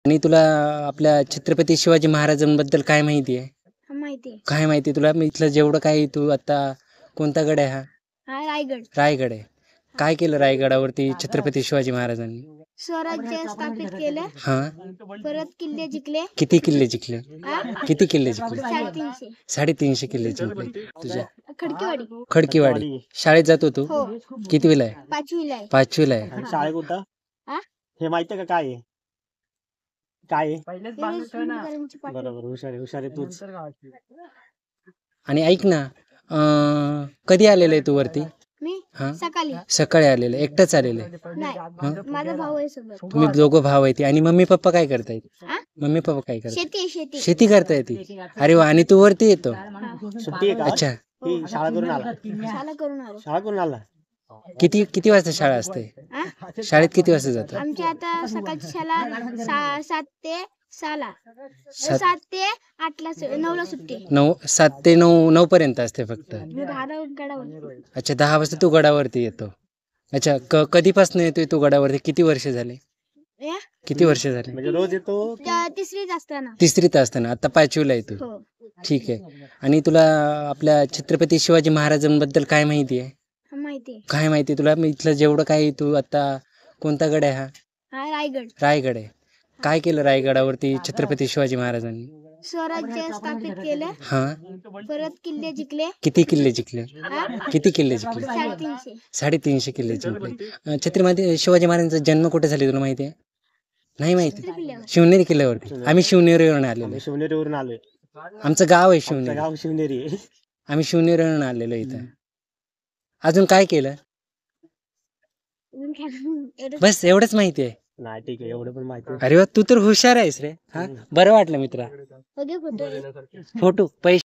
आणि तुला आपल्या छत्रपती शिवाजी महाराजांबद्दल काय माहिती आहे? माहिती आहे. काय माहिती आहे तुला? मी इथलं जेवढं काही तू आता कोणता गड आहे हा? हा रायगड. रायगड आहे. काय केलं रायगडावरती छत्रपती शिवाजी महाराजांनी? स्वराज्य स्थापित केलं. हां. परत किल्ले जिंकले. किती किल्ले जिंकले? हा? किती किल्ले जिंकले? 350. 350 किल्ले जिंकले. तुझ्या खडकीवाडी. खडकीवाडी. शाळेत जातो तू? हो. कितवीला आहे? 5वीला आहे. 5वीला आहे. आणि शाळे कुठं हा? हे माहितीये का काय आहे? काय आहे? सिंधुदुर्गाची पाटी. बरोबर, हुशार आहे तूच. आणि ऐक ना, कधी आलेलं आहे तू वरती? मी हां. सकाळी. सकाळी आलेलं आहे. एकटाच आलेलं आहे? नाही, माझा भाऊ आहे सोबत. तुम्ही दोघं भाव आहे ती. आणि मम्मी पप्पा काय करतायत? हा? मम्मी पप्पा काय करतात? शेती. शेती करताय ती. अरे वा. आणि तू वरती येतो? सुट्टी आहे का? अच्छा. ही शाळा करून आला. शाळा करून आलो. शाळा करून आला. किती किती वाजता शाळा असते? हा? शाळेत किती वाजता जातो? आमची आता सकाळची शाळा 7 ते 6 ला. सात- 7 ते 8 ला 9 ला सुट्टी. 7 ते 9 पर्यंत असते फक्त. मी 10 ला गडावर. अच्छा. 10 वाजता तू गडावरती येतो. अच्छा. कधीपासून येतोय तू गडावरती? किती वर्ष झाले? या? किती वर्ष झाले? म्हणजे रोज येतो. तिसरीत असताना. 3रीत असताना. आता 5वीला येतो. हो. ठीक आहे. आणि तुला आपल्या छत्रपती शिवाजी महाराजांबद्दल काय माहिती आहे? माहिती आहे. काय माहिती आहे तुला? मी इथलं जेवढं काही तू आता कोणता गड आहे हा? हा रायगड. रायगड आहे. काय केलं रायगडावरती छत्रपती शिवाजी महाराजांनी? स्वराज्य स्थापित केलं. हां. परत किल्ले जिंकले. किती किल्ले जिंकले? हा? किती किल्ले जिंकले? 350. 350 किल्ले जिंकले. छत्रपती शिवाजी महाराजांचा जन्म कुठे झाले तुला माहिती आहे? नाही माहिती? किल्ल्यावर. शिवनेरी किल्ल्यावरती. आम्ही शिवनेरीवरून आलेलो आम्ही आहे. शिवनेरीवरून आलोय. आमचं गाव आहे आमचं शिवनेरी. गाव शिवनेरी आहे. आम्ही शिवनेरीवरून आलेलो इथं. अजून काय केलं? एवढंच. बस एवढंच माहिती आहे. नाही ठीक आहे, एवढं पण माहिती आहे. अरे वा, तू तर हुशार आहेस रे. हा, बरं वाटलं मित्रा. बघे फोटो. फोटो पैसे